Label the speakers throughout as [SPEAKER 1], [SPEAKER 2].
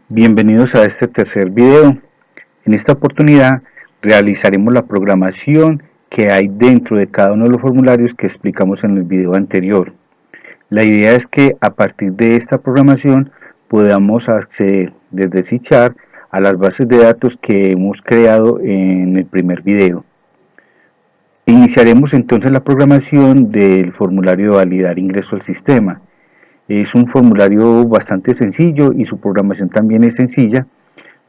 [SPEAKER 1] Bienvenidos a este tercer video. En esta oportunidad realizaremos la programación que hay dentro de cada uno de los formularios que explicamos en el video anterior. La idea es que a partir de esta programación podamos acceder desde C# a las bases de datos que hemos creado en el primer video. Iniciaremos entonces la programación del formulario de validar ingreso al sistema. Es un formulario bastante sencillo y su programación también es sencilla.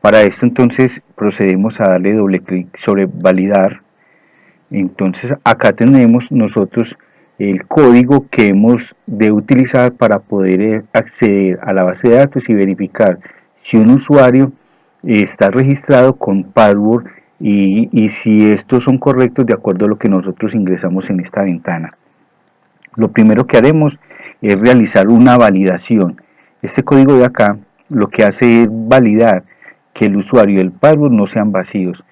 [SPEAKER 1] Para esto entonces procedemos a darle doble clic sobre validar. Entonces acá tenemos nosotros el código que hemos de utilizar para poder acceder a la base de datos y verificar si un usuario está registrado con password y si estos son correctos de acuerdo a lo que nosotros ingresamos en esta ventana. Lo primero que haremos es realizar una validación. Este código de acá lo que hace es validar que el usuario y el password no sean vacíos,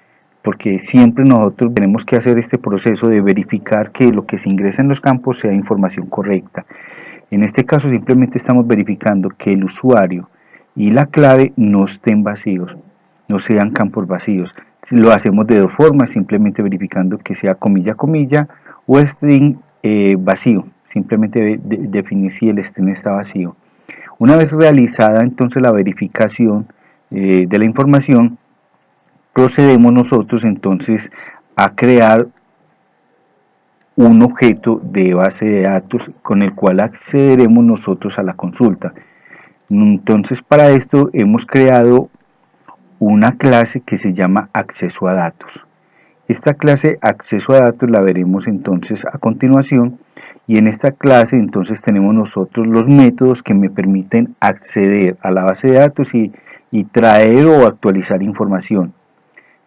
[SPEAKER 1] porque siempre nosotros tenemos que hacer este proceso de verificar que lo que se ingresa en los campos sea información correcta. En este caso simplemente estamos verificando que el usuario y la clave no estén vacíos, no sean campos vacíos. Lo hacemos de dos formas, simplemente verificando que sea comilla comilla o string vacío, simplemente definir si el string está vacío. Una vez realizada entonces la verificación de la información, procedemos nosotros entonces a crear un objeto de base de datos con el cual accederemos nosotros a la consulta. Entonces para esto hemos creado una clase que se llama acceso a datos. Esta clase acceso a datos la veremos entonces a continuación, y en esta clase entonces tenemos nosotros los métodos que me permiten acceder a la base de datos y traer o actualizar información.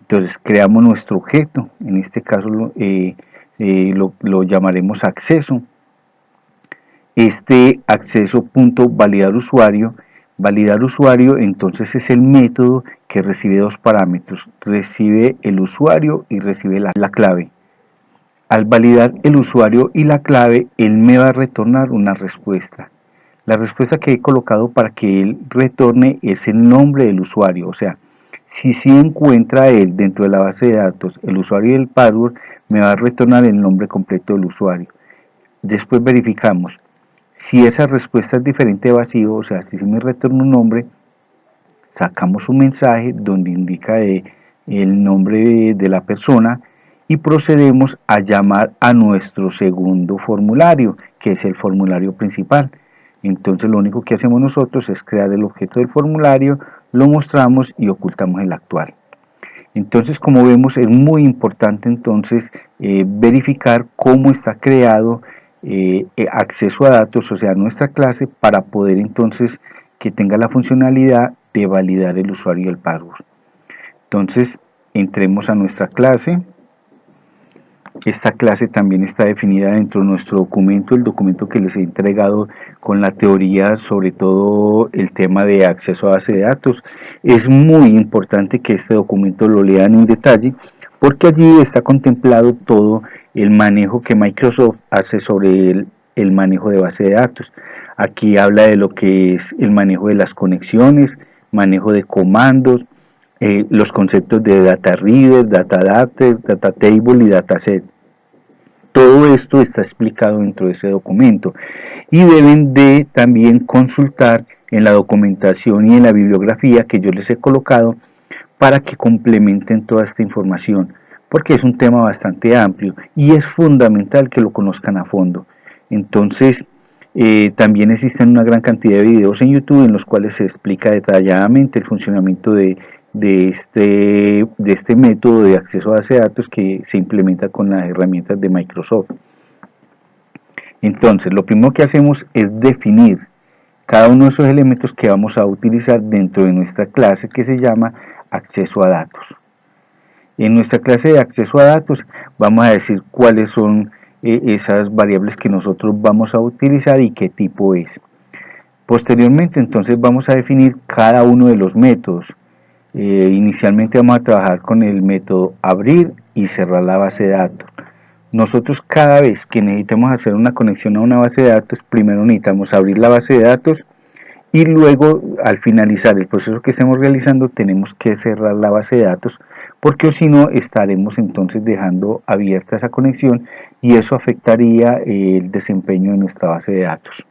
[SPEAKER 1] Entonces creamos nuestro objeto, en este caso lo llamaremos acceso. Este acceso.validar usuario, validar usuario entonces es el método que recibe dos parámetros, recibe el usuario y recibe la clave. Al validar el usuario y la clave, él me va a retornar una respuesta. La respuesta que he colocado para que él retorne es el nombre del usuario, o sea, si encuentra él dentro de la base de datos el usuario y el password, me va a retornar el nombre completo del usuario. Después verificamos si esa respuesta es diferente de vacío, o sea, si me retorna un nombre, sacamos un mensaje donde indica el nombre de la persona y procedemos a llamar a nuestro segundo formulario, que es el formulario principal. Entonces lo único que hacemos nosotros es crear el objeto del formulario, lo mostramos y ocultamos el actual. Entonces, como vemos, es muy importante entonces verificar cómo está creado acceso a datos, o sea, nuestra clase, para poder entonces que tenga la funcionalidad de validar el usuario y el password. Entonces, entremos a nuestra clase. Esta clase también está definida dentro de nuestro documento, el documento que les he entregado con la teoría sobre todo el tema de acceso a base de datos. Es muy importante que este documento lo lean en detalle, porque allí está contemplado todo el manejo que Microsoft hace sobre el manejo de base de datos. Aquí habla de lo que es el manejo de las conexiones, manejo de comandos, los conceptos de data reader, data adapter, data table y dataset. Todo esto está explicado dentro de ese documento y deben de también consultar en la documentación y en la bibliografía que yo les he colocado para que complementen toda esta información, porque es un tema bastante amplio y es fundamental que lo conozcan a fondo. Entonces, también existen una gran cantidad de videos en YouTube en los cuales se explica detalladamente el funcionamiento de este método de acceso a base de datos que se implementa con las herramientas de Microsoft. Entonces, lo primero que hacemos es definir cada uno de esos elementos que vamos a utilizar dentro de nuestra clase que se llama acceso a datos. En nuestra clase de acceso a datos vamos a decir cuáles son esas variables que nosotros vamos a utilizar y qué tipo es. Posteriormente entonces vamos a definir cada uno de los métodos. Inicialmente vamos a trabajar con el método abrir y cerrar la base de datos. Nosotros cada vez que necesitamos hacer una conexión a una base de datos, primero necesitamos abrir la base de datos y luego al finalizar el proceso que estemos realizando tenemos que cerrar la base de datos, porque si no estaremos entonces dejando abierta esa conexión y eso afectaría el desempeño de nuestra base de datos.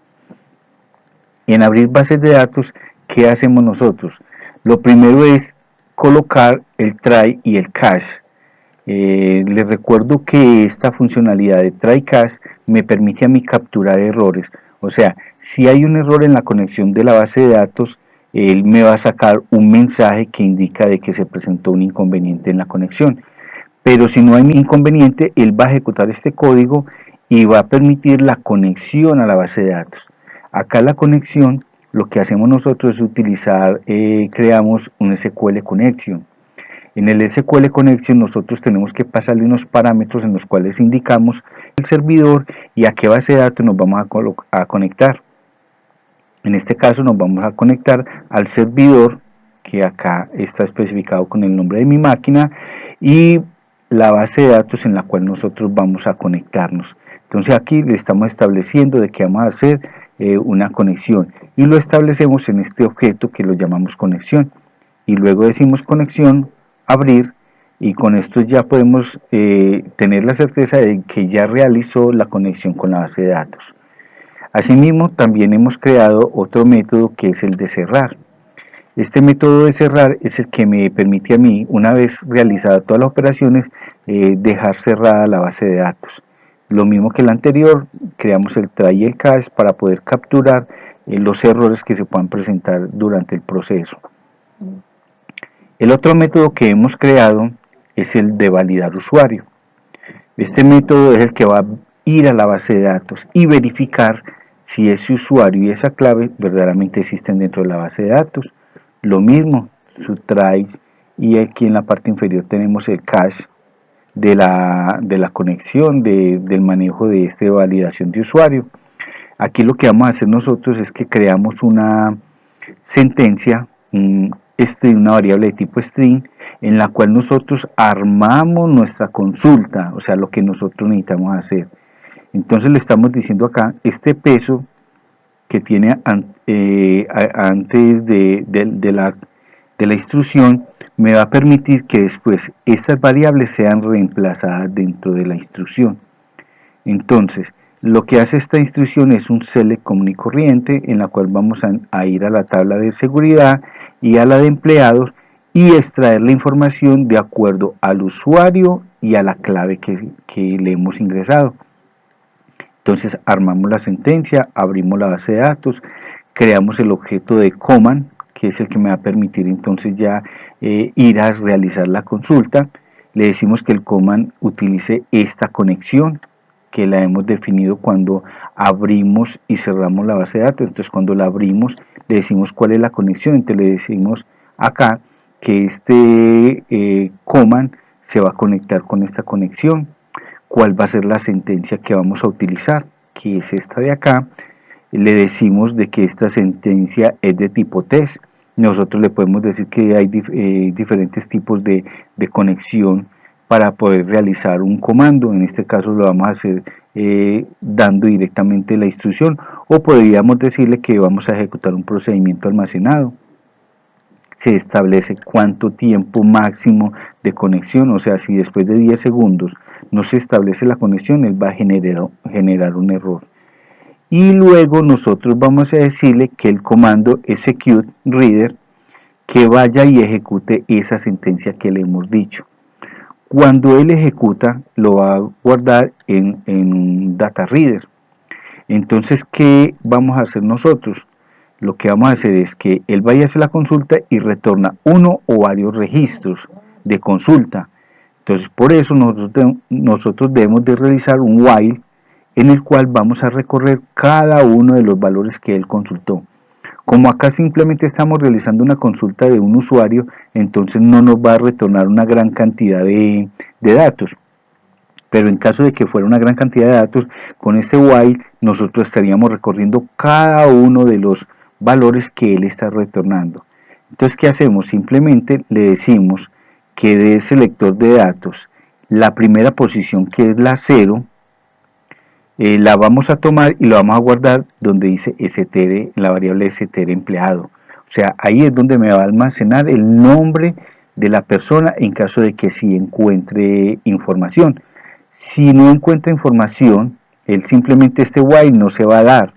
[SPEAKER 1] En abrir bases de datos, ¿qué hacemos nosotros? Lo primero es colocar el try y el catch. Les recuerdo que esta funcionalidad de try catch me permite a mí capturar errores. O sea, si hay un error en la conexión de la base de datos, él me va a sacar un mensaje que indica de que se presentó un inconveniente en la conexión. Pero si no hay inconveniente, él va a ejecutar este código y va a permitir la conexión a la base de datos. Acá la conexión, lo que hacemos nosotros es utilizar, creamos un SQL Connection. En el SQL Connection nosotros tenemos que pasarle unos parámetros en los cuales indicamos el servidor y a qué base de datos nos vamos a conectar. En este caso nos vamos a conectar al servidor, que acá está especificado con el nombre de mi máquina, y la base de datos en la cual nosotros vamos a conectarnos. Entonces aquí le estamos estableciendo de que vamos a hacer una conexión y lo establecemos en este objeto que lo llamamos conexión, y luego decimos conexión, abrir, y con esto ya podemos tener la certeza de que ya realizó la conexión con la base de datos. Asimismo, también hemos creado otro método que es el de cerrar. Este método de cerrar es el que me permite a mí, una vez realizadas todas las operaciones, dejar cerrada la base de datos. Lo mismo que el anterior, creamos el try y el catch para poder capturar los errores que se puedan presentar durante el proceso. El otro método que hemos creado es el de validar usuario. Este método es el que va a ir a la base de datos y verificar si ese usuario y esa clave verdaderamente existen dentro de la base de datos. Lo mismo, su try, y aquí en la parte inferior tenemos el cache de la conexión, del manejo de esta validación de usuario. Aquí lo que vamos a hacer nosotros es que creamos una sentencia, una variable de tipo string, en la cual nosotros armamos nuestra consulta, o sea, lo que nosotros necesitamos hacer. Entonces le estamos diciendo acá, este peso que tiene antes de la instrucción me va a permitir que después estas variables sean reemplazadas dentro de la instrucción. Entonces, lo que hace esta instrucción es un select común y corriente, en la cual vamos a ir a la tabla de seguridad y a la de empleados y extraer la información de acuerdo al usuario y a la clave que le hemos ingresado. Entonces armamos la sentencia, abrimos la base de datos, creamos el objeto de command, que es el que me va a permitir entonces ya ir a realizar la consulta. Le decimos que el command utilice esta conexión, que la hemos definido cuando abrimos y cerramos la base de datos. Entonces cuando la abrimos le decimos cuál es la conexión, entonces le decimos acá que este command se va a conectar con esta conexión. Cuál va a ser la sentencia que vamos a utilizar, que es esta de acá. Le decimos de que esta sentencia es de tipo test. Nosotros le podemos decir que hay diferentes tipos de conexión para poder realizar un comando. En este caso lo vamos a hacer dando directamente la instrucción, o podríamos decirle que vamos a ejecutar un procedimiento almacenado. Se establece cuánto tiempo máximo de conexión, o sea, si después de 10 segundos no se establece la conexión, él va a generar un error. Y luego nosotros vamos a decirle que el comando execute reader que vaya y ejecute esa sentencia que le hemos dicho. Cuando él ejecuta, lo va a guardar en un data reader. Entonces, ¿qué vamos a hacer nosotros? Lo que vamos a hacer es que él vaya a hacer la consulta y retorna uno o varios registros de consulta. Entonces, por eso nosotros debemos de realizar un while en el cual vamos a recorrer cada uno de los valores que él consultó. Como acá simplemente estamos realizando una consulta de un usuario, entonces no nos va a retornar una gran cantidad de datos. Pero en caso de que fuera una gran cantidad de datos, con este while nosotros estaríamos recorriendo cada uno de los valores que él está retornando. Entonces, ¿qué hacemos? Simplemente le decimos que de ese selector de datos, la primera posición, que es la 0, la vamos a tomar y lo vamos a guardar donde dice str, en la variable str empleado. O sea, ahí es donde me va a almacenar el nombre de la persona en caso de que sí encuentre información. Si no encuentra información, él simplemente este while no se va a dar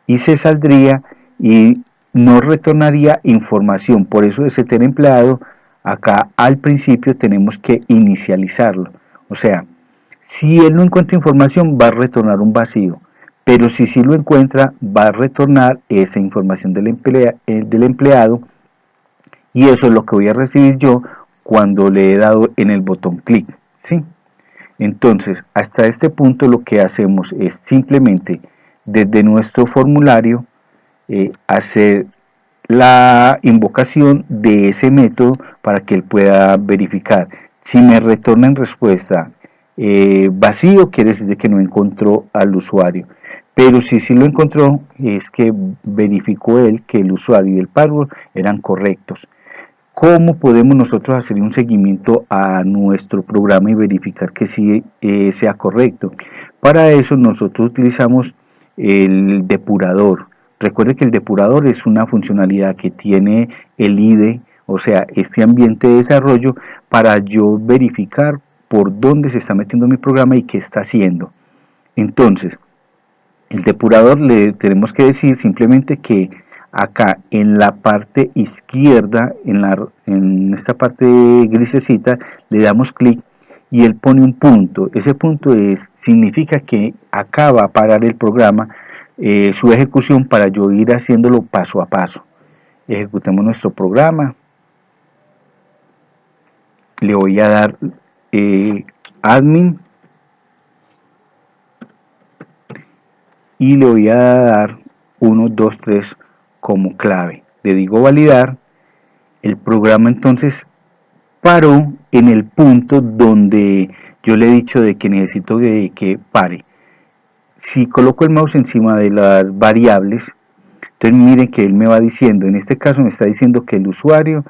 [SPEAKER 1] y se saldría y no retornaría información. Por eso str empleado, acá al principio tenemos que inicializarlo. O sea, si él no encuentra información, va a retornar un vacío. Pero si sí lo encuentra, va a retornar esa información del empleado. Y eso es lo que voy a recibir yo cuando le he dado en el botón clic, ¿sí? Entonces, hasta este punto lo que hacemos es simplemente desde nuestro formulario hacer la invocación de ese método para que él pueda verificar. Si me retorna en respuesta vacío, quiere decir que no encontró al usuario. Pero si sí lo encontró, es que verificó él que el usuario y el password eran correctos. ¿Cómo podemos nosotros hacer un seguimiento a nuestro programa y verificar que sí sea correcto? Para eso nosotros utilizamos el depurador. Recuerde que el depurador es una funcionalidad que tiene el IDE, o sea, este ambiente de desarrollo, para yo verificar por dónde se está metiendo mi programa y qué está haciendo. Entonces, el depurador le tenemos que decir simplemente que acá en la parte izquierda, en esta parte grisecita, le damos clic y él pone un punto. Ese punto significa que acá va a parar el programa, su ejecución, para yo ir haciéndolo paso a paso. Ejecutemos nuestro programa. Le voy a dar admin y le voy a dar 1, 2, 3 como clave. Le digo validar. El programa entonces paró en el punto donde yo le he dicho de que necesito que pare. Si coloco el mouse encima de las variables, entonces miren que él me va diciendo, en este caso me está diciendo que el usuario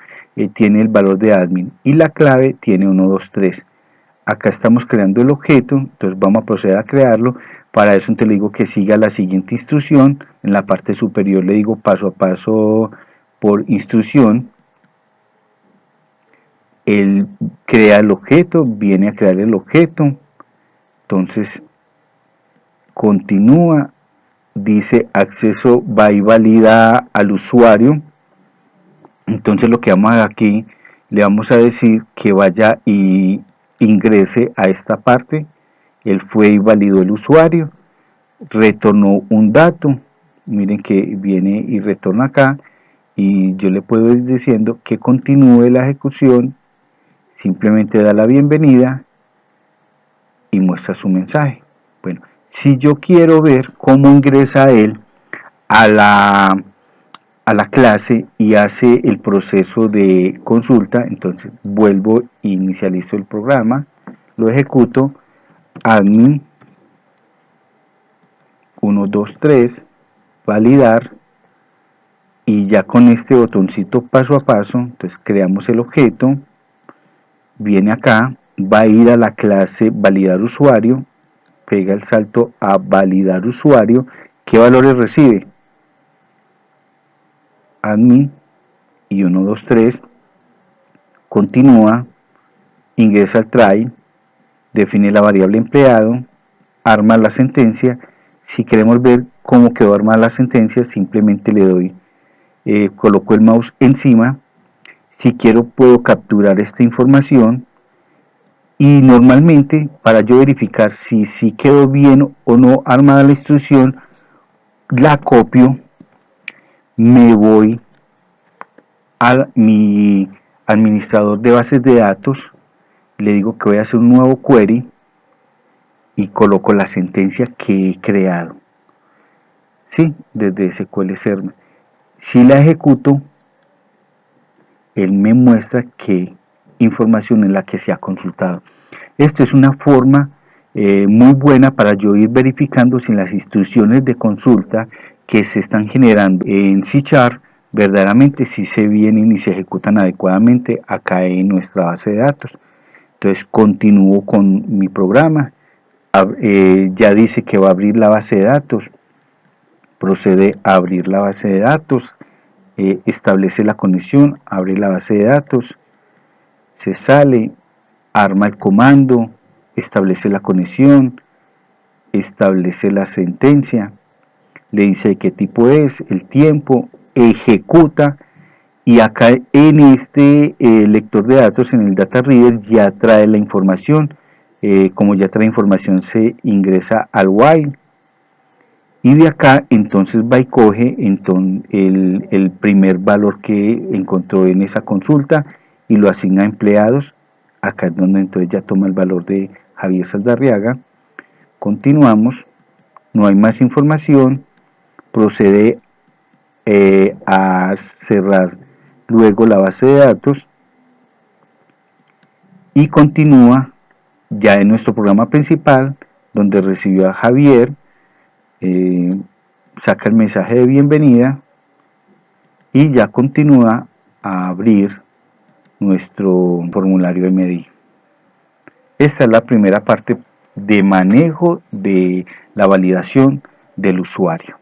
[SPEAKER 1] tiene el valor de admin y la clave tiene 1, 2, 3. Acá estamos creando el objeto, entonces vamos a proceder a crearlo. Para eso te le digo que siga la siguiente instrucción. En la parte superior le digo paso a paso por instrucción. Él crea el objeto, viene a crear el objeto, entonces continúa, dice acceso va y valida al usuario. Entonces lo que vamos a hacer aquí, le vamos a decir que vaya y ingrese a esta parte. Él fue y validó el usuario, retornó un dato, miren que viene y retorna acá, y yo le puedo ir diciendo que continúe la ejecución. Simplemente da la bienvenida y muestra su mensaje. Bueno, si yo quiero ver cómo ingresa él a la clase y hace el proceso de consulta, entonces vuelvo e inicializo el programa, lo ejecuto, admin 1, 2, 3, validar, y ya con este botoncito paso a paso, entonces creamos el objeto, viene acá, va a ir a la clase validar usuario, pega el salto a validar usuario. ¿Qué valores recibe? Admin y 1, 2, 3, continúa, ingresa al try, define la variable empleado, arma la sentencia. Si queremos ver cómo quedó armada la sentencia, simplemente le doy, coloco el mouse encima. Si quiero puedo capturar esta información y normalmente para yo verificar si quedó bien o no armada la instrucción, la copio, me voy a mi administrador de bases de datos, le digo que voy a hacer un nuevo query y coloco la sentencia que he creado, ¿sí? Desde SQL Server. Si la ejecuto, él me muestra qué información es la que se ha consultado. Esto es una forma muy buena para yo ir verificando si las instrucciones de consulta que se están generando en C# verdaderamente si se vienen y se ejecutan adecuadamente acá en nuestra base de datos. Entonces continúo con mi programa, Ya dice que va a abrir la base de datos, procede a abrir la base de datos, establece la conexión, abre la base de datos, se sale, arma el comando, establece la conexión, establece la sentencia, le dice qué tipo es, el tiempo, ejecuta, y acá en este lector de datos, en el data reader, ya trae la información. Como ya trae información, se ingresa al while, y de acá entonces va y coge el primer valor que encontró en esa consulta y lo asigna a empleados. Acá es donde entonces ya toma el valor de Javier Saldarriaga. Continuamos, no hay más información, procede a cerrar luego la base de datos y continúa ya en nuestro programa principal, donde recibió a Javier, saca el mensaje de bienvenida y ya continúa a abrir nuestro formulario MDI. Esta es la primera parte de manejo de la validación del usuario.